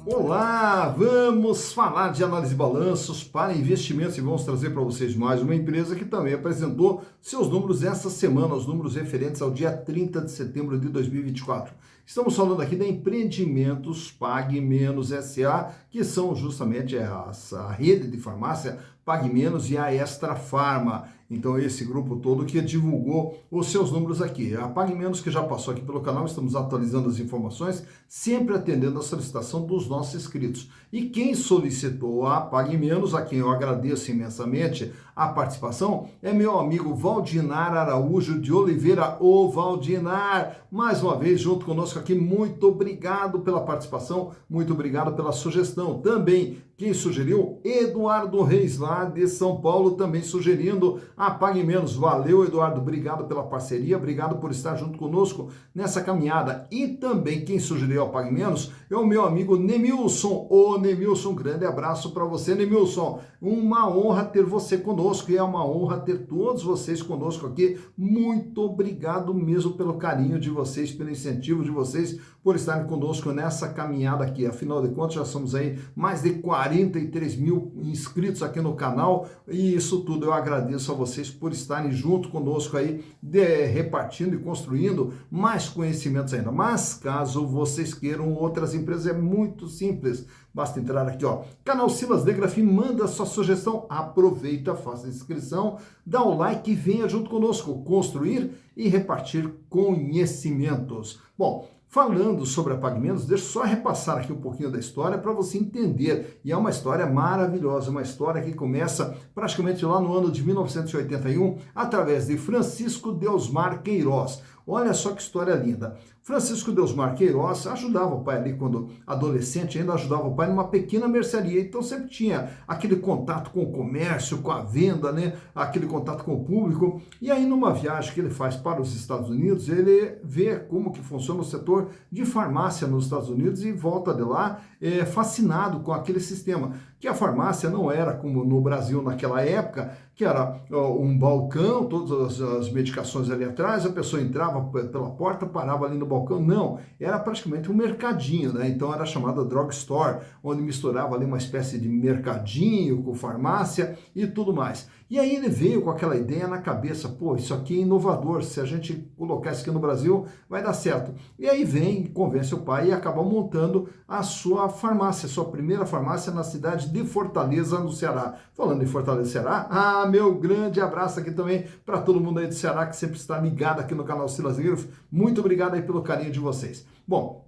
Olá, vamos falar de análise de balanços para investimentos e vamos trazer para vocês mais uma empresa que também apresentou seus números essa semana, os números referentes ao dia 30 de setembro de 2024. Estamos falando aqui da Empreendimentos Pague Menos SA, que são justamente a rede de farmácia Pague Menos e a Extra Farma. Então esse grupo todo que divulgou os seus números aqui. A Pague Menos que já passou aqui pelo canal, estamos atualizando as informações, sempre atendendo a solicitação dos nossos inscritos. E quem solicitou a Pague Menos, a quem eu agradeço imensamente a participação, é meu amigo Valdinar Araújo de Oliveira. Ô Valdinar, mais uma vez junto conosco aqui, muito obrigado pela participação, muito obrigado pela sugestão. Também quem sugeriu? Eduardo Reis, lá de São Paulo, também sugerindo a Pague Menos. Valeu, Eduardo, obrigado pela parceria, obrigado por estar junto conosco nessa caminhada. E também quem sugeriu a Pague Menos é o meu amigo Nemilson. Ô Nemilson, um grande abraço para você, Nemilson. Uma honra ter você conosco e é uma honra ter todos vocês conosco aqui. Muito obrigado mesmo pelo carinho de vocês, pelo incentivo de vocês, por estarem conosco nessa caminhada aqui. Afinal de contas, já somos aí mais de 43 mil inscritos aqui no canal e isso tudo eu agradeço a vocês por estarem junto conosco aí, repartindo e construindo mais conhecimentos ainda. Mas caso vocês queiram outras empresas, é muito simples. Basta entrar aqui, ó, canal Silas de Grafim, manda sua sugestão, aproveita, faça a inscrição, dá o like e venha junto conosco construir e repartir conhecimentos. Bom, falando sobre a Pague Menos, deixa eu só repassar aqui um pouquinho da história para você entender. E é uma história maravilhosa, uma história que começa praticamente lá no ano de 1981, através de Francisco Deusmar Queiroz. Olha só que história linda. Francisco Deusmar Queiroz ajudava o pai ali, quando adolescente, ainda ajudava o pai numa pequena mercearia. Então sempre tinha aquele contato com o comércio, com a venda, né? Aquele contato com o público. E aí numa viagem que ele faz para os Estados Unidos, ele vê como que funciona o setor de farmácia nos Estados Unidos e volta de lá fascinado com aquele sistema. Que a farmácia não era como no Brasil naquela época, que era um balcão, todas as medicações ali atrás, a pessoa entrava pela porta, parava ali no balcão. Não, era praticamente um mercadinho, né? Então era chamada drugstore, onde misturava ali uma espécie de mercadinho com farmácia e tudo mais. E aí ele veio com aquela ideia na cabeça, pô, isso aqui é inovador, se a gente colocar isso aqui no Brasil, vai dar certo. E aí vem, convence o pai e acaba montando a sua farmácia, sua primeira farmácia na cidade de Fortaleza, no Ceará. Falando em Fortaleza, Ceará, meu grande abraço aqui também para todo mundo aí do Ceará que sempre está ligado aqui no canal Silas Graf. Muito obrigado aí pelo carinho de vocês. Bom,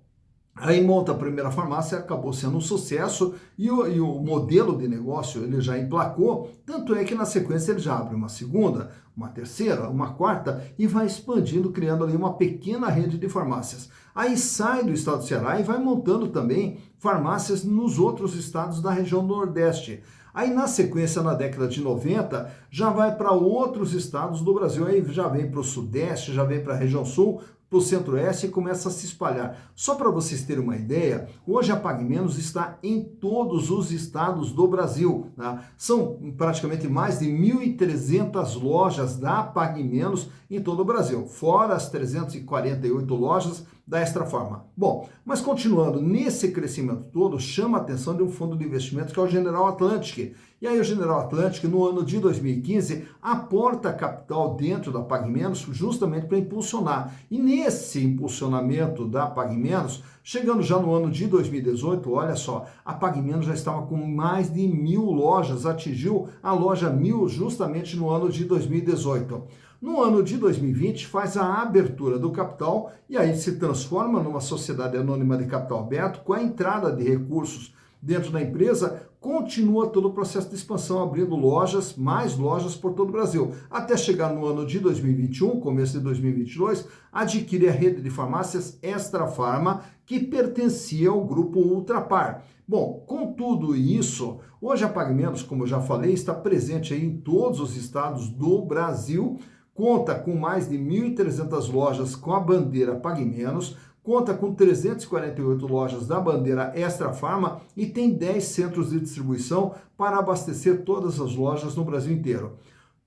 aí monta a primeira farmácia, acabou sendo um sucesso e o modelo de negócio ele já emplacou, tanto é que na sequência ele já abre uma segunda, uma terceira, uma quarta e vai expandindo, criando ali uma pequena rede de farmácias. Aí sai do estado do Ceará e vai montando também farmácias nos outros estados da região do Nordeste. Aí na sequência, na década de 90, já vai para outros estados do Brasil, aí já vem para o Sudeste, já vem para a região Sul, para o Centro-Oeste e começa a se espalhar. Só para vocês terem uma ideia, hoje a Pague Menos está em todos os estados do Brasil. Tá? São praticamente mais de 1.300 lojas da Pague Menos em todo o Brasil, fora as 348 lojas da Extra Farma. Bom, mas continuando, nesse crescimento todo, chama a atenção de um fundo de investimento que é o General Atlantic. E aí o General Atlantic, no ano de 2015, aporta capital dentro da Pague Menos justamente para impulsionar. E nesse impulsionamento da Pague Menos, chegando já no ano de 2018, olha só, a Pague Menos já estava com mais de 1.000 lojas, atingiu a loja 1.000 justamente no ano de 2018. No ano de 2020, faz a abertura do capital e aí se transforma numa sociedade anônima de capital aberto com a entrada de recursos dentro da empresa, continua todo o processo de expansão, abrindo lojas, mais lojas por todo o Brasil, até chegar no ano de 2021, começo de 2022, adquire a rede de farmácias Extra Farma, que pertencia ao grupo Ultrapar. Bom, com tudo isso, hoje a Pague Menos, como eu já falei, está presente aí em todos os estados do Brasil, conta com mais de 1.300 lojas com a bandeira Pague Menos, conta com 348 lojas da bandeira Extra Farma e tem 10 centros de distribuição para abastecer todas as lojas no Brasil inteiro.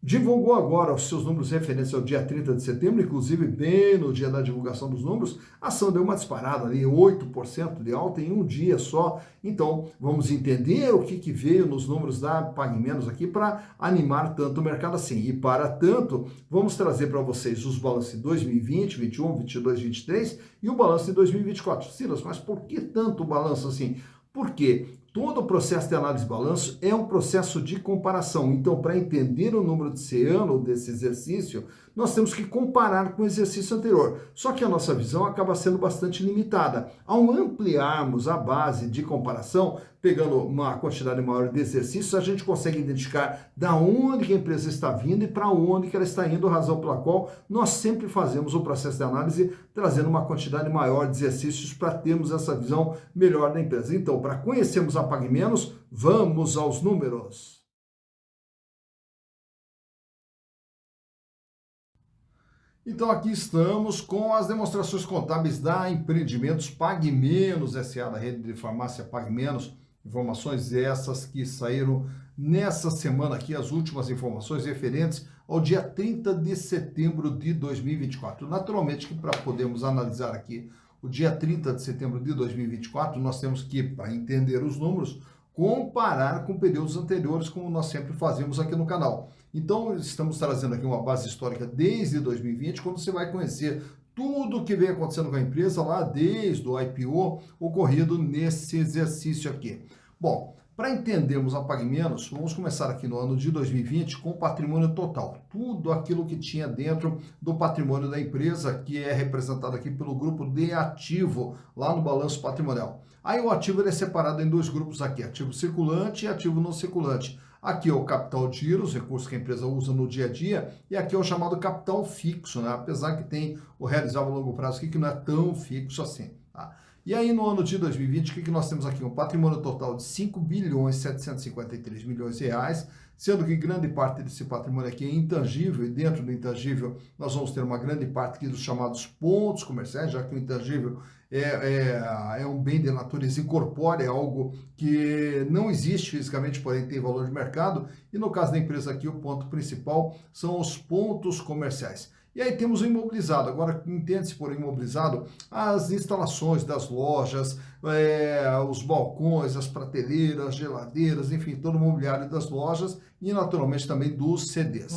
divulgou agora os seus números referentes ao dia 30 de setembro, inclusive bem no dia da divulgação dos números, a ação deu uma disparada ali, 8% de alta em um dia só. Então, vamos entender o que veio nos números da PagMenos aqui para animar tanto o mercado assim. E para tanto, vamos trazer para vocês os balanços de 2020, 21, 22, 23 e o balanço de 2024. Silas, mas por que tanto balanço assim? Porque todo o processo de análise de balanço é um processo de comparação. Então, para entender o número desse ano, desse exercício, nós temos que comparar com o exercício anterior. Só que a nossa visão acaba sendo bastante limitada. Ao ampliarmos a base de comparação, pegando uma quantidade maior de exercícios, a gente consegue identificar da onde que a empresa está vindo e para onde que ela está indo, razão pela qual nós sempre fazemos o processo de análise trazendo uma quantidade maior de exercícios para termos essa visão melhor da empresa. Então, para conhecermos a PagMenos, vamos aos números. Então aqui estamos com as demonstrações contábeis da Empreendimentos PagMenos S.A., da rede de farmácia PagMenos. Informações essas que saíram nessa semana aqui, as últimas informações referentes ao dia 30 de setembro de 2024. Naturalmente que para podermos analisar aqui o dia 30 de setembro de 2024, nós temos que, para entender os números, comparar com períodos anteriores, como nós sempre fazemos aqui no canal. Então, estamos trazendo aqui uma base histórica desde 2020, quando você vai conhecer tudo o que vem acontecendo com a empresa lá desde o IPO ocorrido nesse exercício aqui. Bom, para entendermos a PagMenos, vamos começar aqui no ano de 2020 com o patrimônio total. Tudo aquilo que tinha dentro do patrimônio da empresa, que é representado aqui pelo grupo de ativo, lá no balanço patrimonial. Aí o ativo ele é separado em dois grupos aqui, ativo circulante e ativo não circulante. Aqui é o capital de giro, os recursos que a empresa usa no dia a dia, e aqui é o chamado capital fixo, né? Apesar que tem o realizável a longo prazo aqui, que não é tão fixo assim, tá? E aí, no ano de 2020, o que nós temos aqui? Um patrimônio total de 5 bilhões 753 milhões de reais, sendo que grande parte desse patrimônio aqui é intangível, e dentro do intangível nós vamos ter uma grande parte aqui dos chamados pontos comerciais, já que o intangível é um bem de natureza incorpórea, é algo que não existe fisicamente, porém tem valor de mercado, e no caso da empresa aqui, o ponto principal são os pontos comerciais. E aí temos o imobilizado. Agora, entende-se por imobilizado as instalações das lojas, os balcões, as prateleiras, geladeiras, enfim, todo o mobiliário das lojas e, naturalmente, também dos CDs.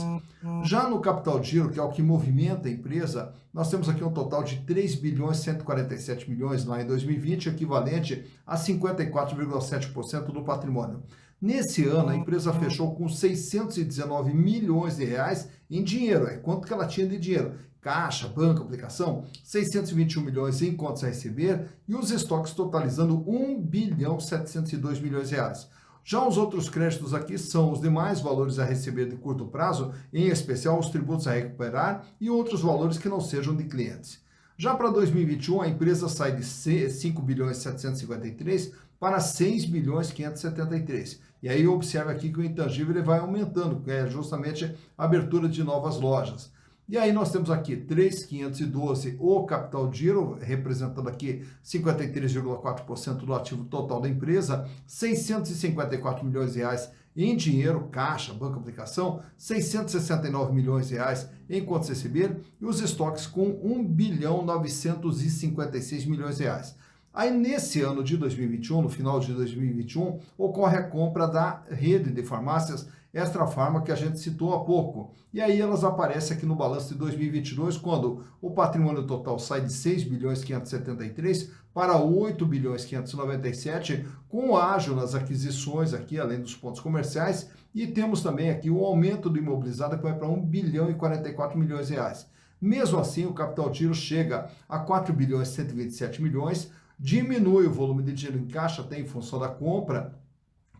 Já no capital de giro, que é o que movimenta a empresa, nós temos aqui um total de 3 bilhões 147 milhões lá em 2020, equivalente a 54,7% do patrimônio. Nesse ano, a empresa fechou com 619 milhões de reais em dinheiro. É quanto que ela tinha de dinheiro? Caixa, banco, aplicação, 621 milhões em contas a receber e os estoques totalizando 1 bilhão 702 milhões de reais. Já os outros créditos aqui são os demais valores a receber de curto prazo, em especial os tributos a recuperar e outros valores que não sejam de clientes. Já para 2021, a empresa sai de 5 bilhões 753 para 6 bilhões 573. E aí observe aqui que o intangível ele vai aumentando, que é justamente a abertura de novas lojas. E aí nós temos aqui 3.512 o capital de giro, representando aqui 53,4% do ativo total da empresa, 654 milhões de reais em dinheiro, caixa, banco, aplicação, 669 milhões de reais em contas a receber e os estoques com 1 bilhão 956 milhões de reais. Aí, nesse ano de 2021, no final de 2021, ocorre a compra da rede de farmácias Extrafarma, que a gente citou há pouco. E aí elas aparecem aqui no balanço de 2022, quando o patrimônio total sai de 6 bilhões 573 para 8 bilhões 597, com ágio nas aquisições aqui, além dos pontos comerciais, e temos também aqui o aumento do imobilizado, que vai para 1 bilhão e 44 milhões de reais. Mesmo assim, o capital de giro chega a 4 bilhões 127 milhões, diminui o volume de dinheiro em caixa até em função da compra,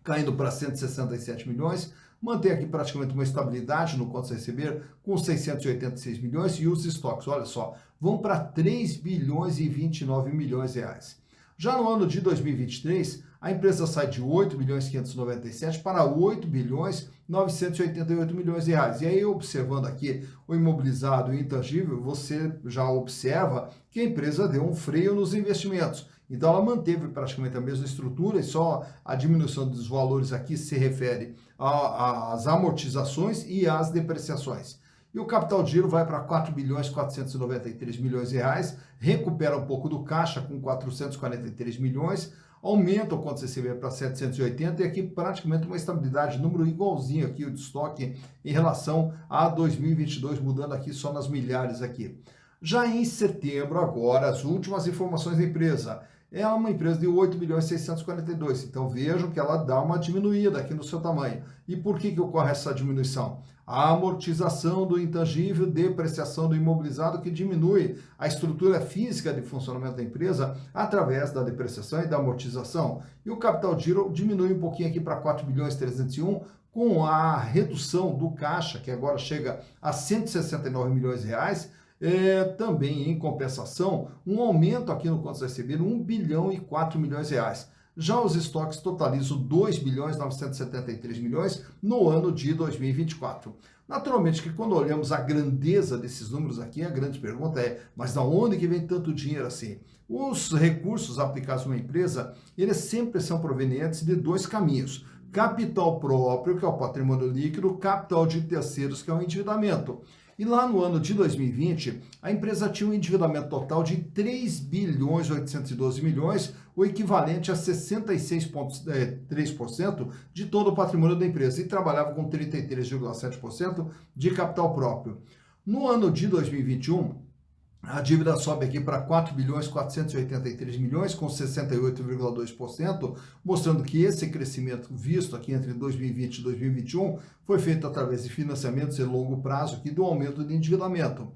caindo para 167 milhões, mantém aqui praticamente uma estabilidade no contas a receber, com 686 milhões, e os estoques, olha só, vão para 3 bilhões e 29 milhões de reais. Já no ano de 2023, a empresa sai de 8 bilhões 597 para 8 bilhões 988 milhões de reais. E aí, observando aqui o imobilizado e o intangível, você já observa que a empresa deu um freio nos investimentos. Então ela manteve praticamente a mesma estrutura e só a diminuição dos valores aqui se refere às amortizações e às depreciações. E o capital de giro vai para 4 bilhões 493 milhões de reais, recupera um pouco do caixa com 443 milhões, aumenta o conto CCB para 780 e aqui praticamente uma estabilidade, número igualzinho aqui o de estoque em relação a 2022, mudando aqui só nas milhares aqui. Já em setembro, agora, as últimas informações da empresa. É uma empresa de 8 bilhões 642, então vejam que ela dá uma diminuída aqui no seu tamanho. E por que ocorre essa diminuição? A amortização do intangível, depreciação do imobilizado, que diminui a estrutura física de funcionamento da empresa através da depreciação e da amortização. E o capital de giro diminui um pouquinho aqui para 4 bilhões 301, com a redução do caixa, que agora chega a 169 milhões de reais, também em compensação, um aumento aqui no conto recebido, 1 bilhão e 4 milhões de reais. Já os estoques totalizam 2 bilhões 973 milhões no ano de 2024. Naturalmente que quando olhamos a grandeza desses números aqui, a grande pergunta é, mas da onde que vem tanto dinheiro assim? Os recursos aplicados numa empresa, eles sempre são provenientes de dois caminhos. Capital próprio, que é o patrimônio líquido, capital de terceiros, que é o endividamento. E lá no ano de 2020, a empresa tinha um endividamento total de 3 bilhões 812 milhões, o equivalente a 66,3% de todo o patrimônio da empresa, e trabalhava com 33,7% de capital próprio. No ano de 2021, a dívida sobe aqui para 4 bilhões 483 milhões, com 68,2%, mostrando que esse crescimento visto aqui entre 2020 e 2021 foi feito através de financiamentos de longo prazo e do aumento de endividamento.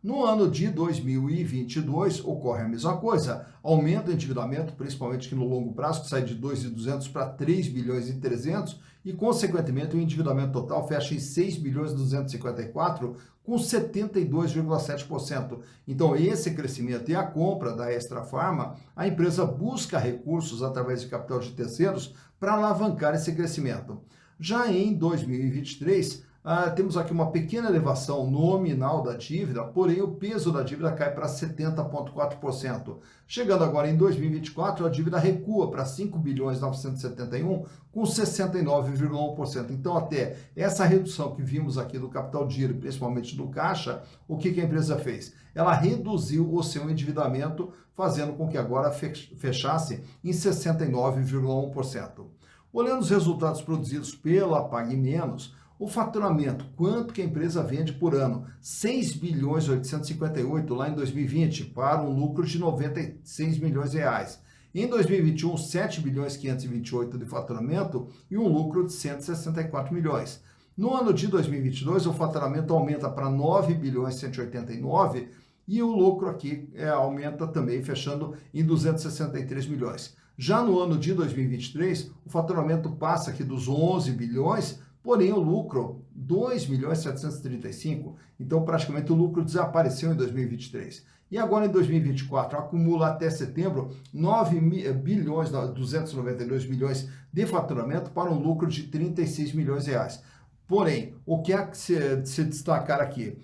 No ano de 2022, ocorre a mesma coisa, aumenta o endividamento, principalmente aqui no longo prazo, que sai de 2.200 para 3 bilhões e 300, e, consequentemente, o endividamento total fecha em 6 bilhões e 254, com 72,7%. Então, esse crescimento e a compra da Extra Farma, a empresa busca recursos através de capital de terceiros para alavancar esse crescimento. Já em 2023, temos aqui uma pequena elevação nominal da dívida, porém o peso da dívida cai para 70,4%. Chegando agora em 2024, a dívida recua para 5 bilhões 971, com 69,1%. Então, até essa redução que vimos aqui do capital de giro, principalmente do caixa, o que a empresa fez? Ela reduziu o seu endividamento, fazendo com que agora fechasse em 69,1%. Olhando os resultados produzidos pela Pague Menos, o faturamento, quanto que a empresa vende por ano? 6 bilhões 858 lá em 2020, para um lucro de 96 milhões de reais. Em 2021, 7 bilhões 528 de faturamento e um lucro de 164 milhões. No ano de 2022, o faturamento aumenta para 9 bilhões 189 e o lucro aqui aumenta também, fechando em 263 milhões. Já no ano de 2023, o faturamento passa aqui dos 11 bilhões, porém o lucro, 2 milhões 735, então praticamente o lucro desapareceu em 2023. E agora em 2024, acumula até setembro 9 bilhões 292 milhões de faturamento para um lucro de 36 milhões de reais. Porém, o que é que se destacar aqui?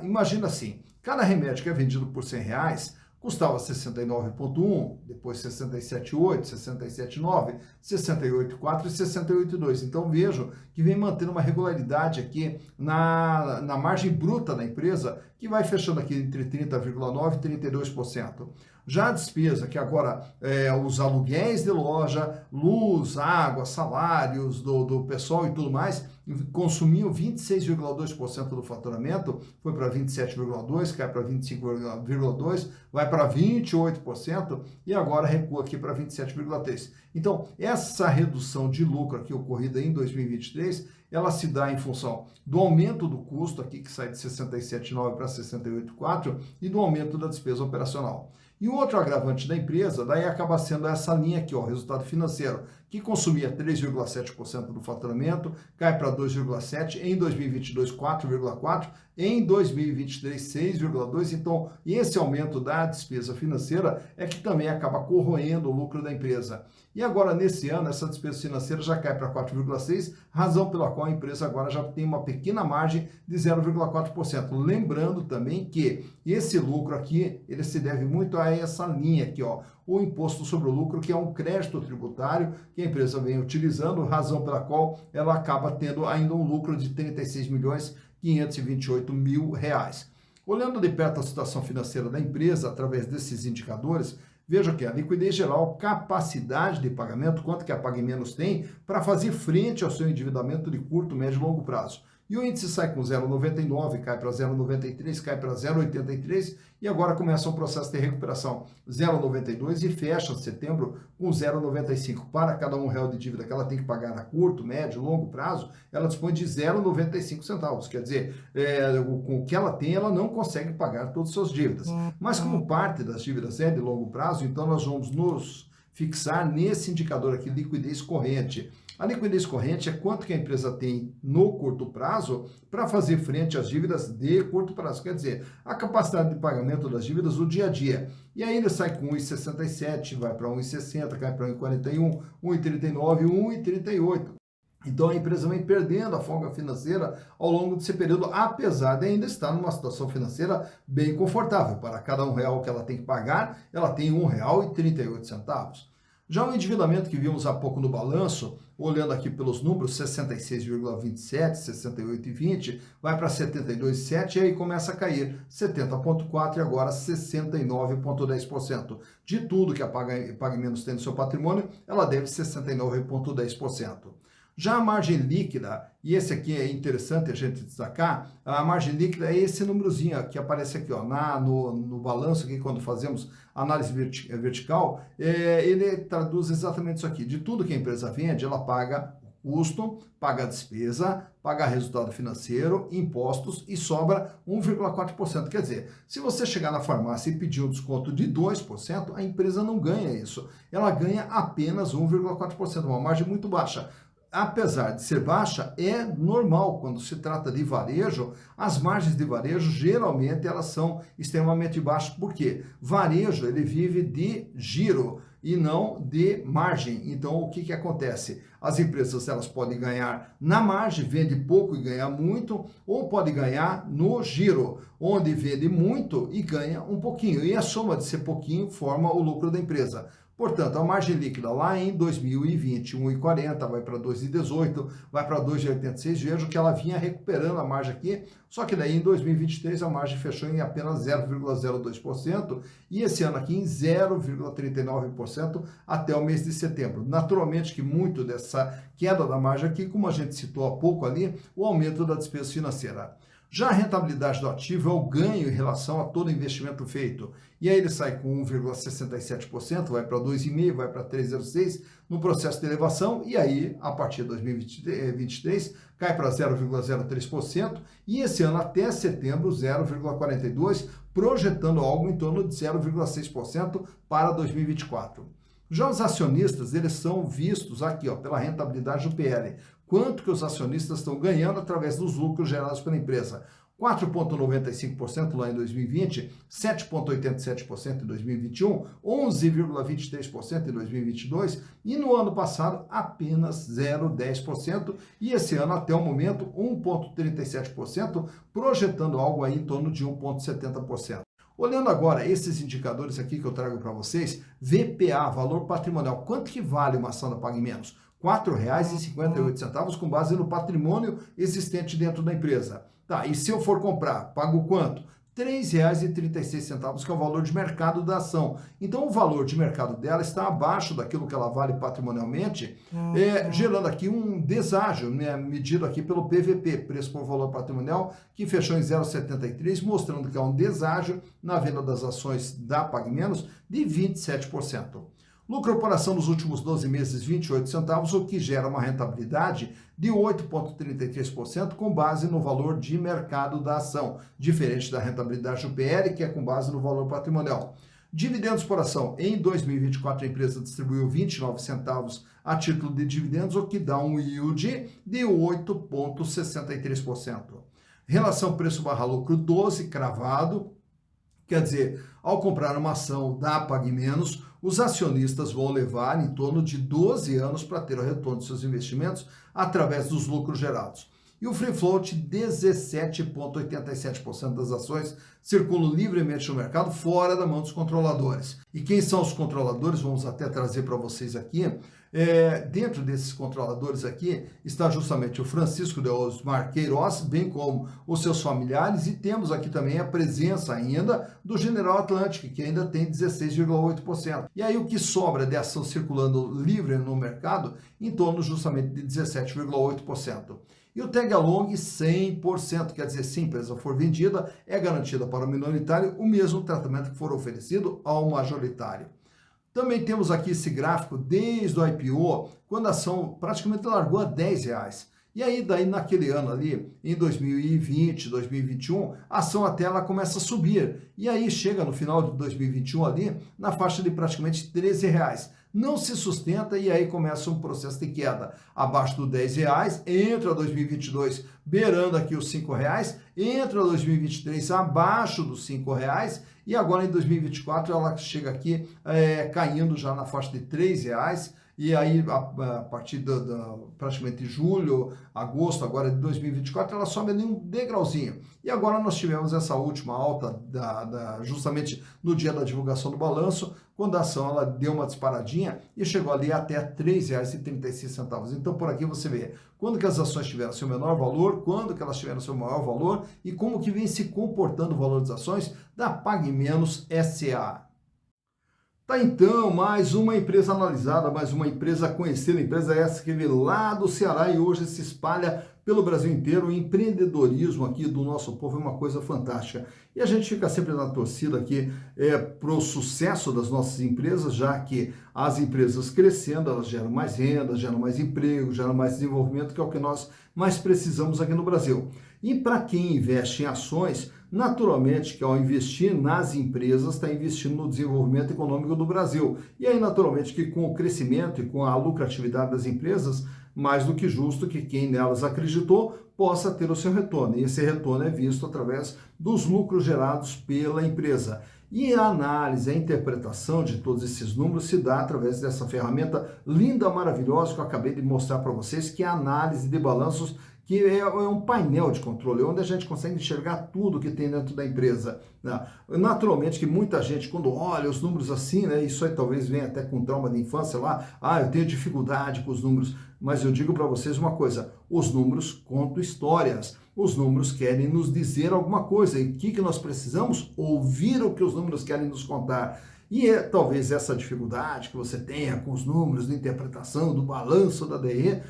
Imagina assim, cada remédio que é vendido por R$100, custava 69,1, depois 67,8, 67,9, 68,4 e 68,2. Então vejo que vem mantendo uma regularidade aqui na margem bruta da empresa, que vai fechando aqui entre 30,9% e 32%. Já a despesa, que agora os aluguéis de loja, luz, água, salários do pessoal e tudo mais, consumiam 26,2% do faturamento, foi para 27,2%, cai para 25,2%, vai para 28% e agora recua aqui para 27,3%. Então, essa redução de lucro aqui ocorrida em 2023, ela se dá em função do aumento do custo aqui, que sai de 67,9 para 68,4 e do aumento da despesa operacional. E o outro agravante da empresa, daí acaba sendo essa linha aqui, ó, resultado financeiro, que consumia 3,7% do faturamento, cai para 2,7%, em 2022 4,4%, em 2023 6,2%. Então, esse aumento da despesa financeira é que também acaba corroendo o lucro da empresa. E agora, nesse ano, essa despesa financeira já cai para 4,6%, razão pela qual a empresa agora já tem uma pequena margem de 0,4%. Lembrando também que esse lucro aqui, ele se deve muito a essa linha aqui, ó, o imposto sobre o lucro, que é um crédito tributário que a empresa vem utilizando, razão pela qual ela acaba tendo ainda um lucro de 36.528.000 reais. Olhando de perto a situação financeira da empresa, através desses indicadores, veja que a liquidez geral, capacidade de pagamento, quanto que a Pague Menos tem para fazer frente ao seu endividamento de curto, médio e longo prazo. E o índice sai com 0,99, cai para 0,93, cai para 0,83 e agora começa um processo de recuperação. 0,92 e fecha setembro com 0,95. Para cada R$1 de dívida que ela tem que pagar a curto, médio, longo prazo, ela dispõe de 0,95 centavos. Quer dizer, com o que ela tem, ela não consegue pagar todas as suas dívidas. Mas como parte das dívidas é de longo prazo, então nós vamos nos fixar nesse indicador aqui, liquidez corrente. A liquidez corrente é quanto que a empresa tem no curto prazo para fazer frente às dívidas de curto prazo, quer dizer, a capacidade de pagamento das dívidas do dia a dia. E aí ele sai com 1,67, vai para 1,60, cai para 1,41, 1,39, 1,38. Então a empresa vem perdendo a folga financeira ao longo desse período, apesar de ainda estar numa situação financeira bem confortável. Para cada R$1 que ela tem que pagar, ela tem R$1,38. Já o endividamento que vimos há pouco no balanço, olhando aqui pelos números, 66,27, 68,20, vai para 72,7 e aí começa a cair, 70,4 e agora 69,10%. De tudo que a Pague Menos tem no seu patrimônio, ela deve 69,10%. Já a margem líquida, e esse aqui é interessante a gente destacar, a margem líquida é esse númerozinho que aparece aqui ó, no balanço, aqui, quando fazemos análise vertical, ele traduz exatamente isso aqui. De tudo que a empresa vende, ela paga o custo, paga a despesa, paga resultado financeiro, impostos e sobra 1,4%. Quer dizer, se você chegar na farmácia e pedir um desconto de 2%, a empresa não ganha isso. Ela ganha apenas 1,4%, uma margem muito baixa. Apesar de ser baixa, é normal quando se trata de varejo, as margens de varejo geralmente elas são extremamente baixas. Por quê? Varejo ele vive de giro e não de margem. Então o que acontece? As empresas elas podem ganhar na margem, vende pouco e ganha muito, ou pode ganhar no giro, onde vende muito e ganha um pouquinho. E a soma de ser pouquinho forma o lucro da empresa. Portanto, a margem líquida lá em 2020, 1,40, vai para 2,18, vai para 2,86, vejo que ela vinha recuperando a margem aqui, só que daí em 2023 a margem fechou em apenas 0,02% e esse ano aqui em 0,39% até o mês de setembro. Naturalmente que muito dessa queda da margem aqui, como a gente citou há pouco ali, o aumento da despesa financeira. Já a rentabilidade do ativo é o ganho em relação a todo investimento feito. E aí ele sai com 1,67%, vai para 2,5%, vai para 3,06% no processo de elevação. E aí, a partir de 2023, cai para 0,03%. E esse ano, até setembro, 0,42%, projetando algo em torno de 0,6% para 2024. Já os acionistas, eles são vistos aqui, ó, pela rentabilidade do PL. Quanto que os acionistas estão ganhando através dos lucros gerados pela empresa. 4,95% lá em 2020, 7,87% em 2021, 11,23% em 2022 e no ano passado apenas 0,10% e esse ano até o momento 1,37%, projetando algo aí em torno de 1,70%. Olhando agora esses indicadores aqui que eu trago para vocês, VPA, valor patrimonial, quanto que vale uma ação da Pague Menos? R$ 4,58 com base no patrimônio existente dentro da empresa. Tá, e se eu for comprar, pago quanto? R$ 3,36, que é o valor de mercado da ação. Então, o valor de mercado dela está abaixo daquilo que ela vale patrimonialmente, gerando aqui um deságio, né, medido aqui pelo PVP, preço por valor patrimonial, que fechou em 0,73, mostrando que há um deságio na venda das ações da Pague Menos de 27%. Lucro por ação nos últimos 12 meses, 28 centavos, o que gera uma rentabilidade de 8,33% com base no valor de mercado da ação, diferente da rentabilidade do PL, que é com base no valor patrimonial. Dividendos por ação. Em 2024, a empresa distribuiu 29 centavos a título de dividendos, o que dá um yield de 8,63%. Relação preço/lucro 12 cravado. Quer dizer, ao comprar uma ação da Pague Menos, os acionistas vão levar em torno de 12 anos para ter o retorno de seus investimentos através dos lucros gerados. e o free float 17,87% das ações circulam livremente no mercado, fora da mão dos controladores. E quem são os controladores? Vamos até trazer para vocês aqui. Dentro desses controladores aqui está justamente o Francisco de Osmar Queiroz, bem como os seus familiares, e temos aqui também a presença ainda do General Atlantic, que ainda tem 16,8%. E aí o que sobra de ação circulando livre no mercado, em torno justamente de 17,8%. E o tag along 100%, quer dizer, se a empresa for vendida, é garantida para o minoritário o mesmo tratamento que for oferecido ao majoritário. Também temos aqui esse gráfico desde o IPO, quando a ação praticamente largou a R$10. E aí, daí naquele ano ali, em 2020, 2021, a ação até ela começa a subir. E aí chega no final de 2021 ali, na faixa de praticamente R$13. Não se sustenta e aí começa um processo de queda abaixo do R$10, entra 2022 beirando aqui os R$5, entra 2023 abaixo dos R$5 e agora em 2024 ela chega aqui caindo já na faixa de R$3. E aí, a partir praticamente julho, agosto agora de 2024, ela sobe ali um degrauzinho. E agora nós tivemos essa última alta, justamente no dia da divulgação do balanço, quando a ação ela deu uma disparadinha e chegou ali até R$3,36. Então, por aqui você vê quando que as ações tiveram seu menor valor, quando que elas tiveram seu maior valor e como que vem se comportando o valor das ações da Pague Menos SA. Tá então, mais uma empresa analisada, mais uma empresa conhecida, empresa essa que veio lá do Ceará e hoje se espalha pelo Brasil inteiro. O empreendedorismo aqui do nosso povo é uma coisa fantástica. E a gente fica sempre na torcida aqui para o sucesso das nossas empresas, já que as empresas crescendo, elas geram mais renda, geram mais emprego, geram mais desenvolvimento, que é o que nós mais precisamos aqui no Brasil. E para quem investe em ações, naturalmente que ao investir nas empresas, está investindo no desenvolvimento econômico do Brasil. E aí, naturalmente, que com o crescimento e com a lucratividade das empresas, mais do que justo que quem nelas acreditou possa ter o seu retorno. E esse retorno é visto através dos lucros gerados pela empresa. E a análise, a interpretação de todos esses números se dá através dessa ferramenta linda, maravilhosa que eu acabei de mostrar para vocês, que é a análise de balanços, que é um painel de controle, onde a gente consegue enxergar tudo que tem dentro da empresa. Naturalmente que muita gente, quando olha os números assim, né, isso aí talvez venha até com trauma de infância lá, eu tenho dificuldade com os números, mas eu digo para vocês uma coisa, os números contam histórias, os números querem nos dizer alguma coisa, e o que nós precisamos? Ouvir o que os números querem nos contar. E talvez essa dificuldade que você tenha com os números, de interpretação, do balanço da DE,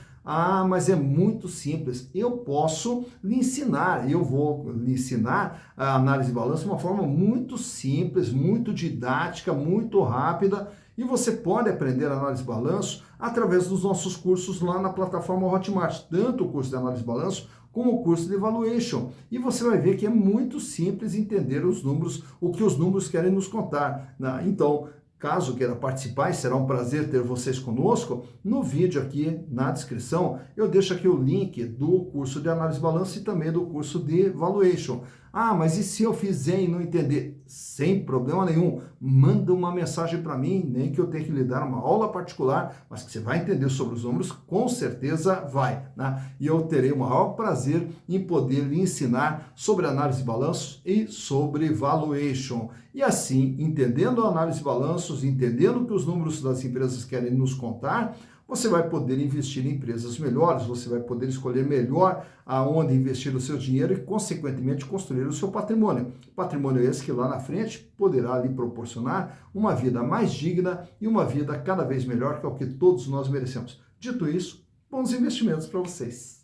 mas é muito simples. Eu posso lhe ensinar, eu vou lhe ensinar a análise de balanço de uma forma muito simples, muito didática, muito rápida, e você pode aprender a análise de balanço através dos nossos cursos lá na plataforma Hotmart, tanto o curso de análise de balanço como o curso de Valuation. E você vai ver que é muito simples entender os números, o que os números querem nos contar. Então, caso queira participar, e será um prazer ter vocês conosco, no vídeo aqui na descrição eu deixo aqui o link do curso de análise de balanço e também do curso de Valuation. Mas e se eu fizer e não entender? Sem problema nenhum, manda uma mensagem para mim, nem que eu tenha que lhe dar uma aula particular, mas que você vai entender sobre os números, com certeza vai, né? E eu terei o maior prazer em poder lhe ensinar sobre análise de balanços e sobre valuation. E assim, entendendo a análise de balanços, entendendo o que os números das empresas querem nos contar, você vai poder investir em empresas melhores, você vai poder escolher melhor aonde investir o seu dinheiro e, consequentemente, construir o seu patrimônio. Patrimônio esse que lá na frente poderá lhe proporcionar uma vida mais digna e uma vida cada vez melhor, que é o que todos nós merecemos. Dito isso, bons investimentos para vocês.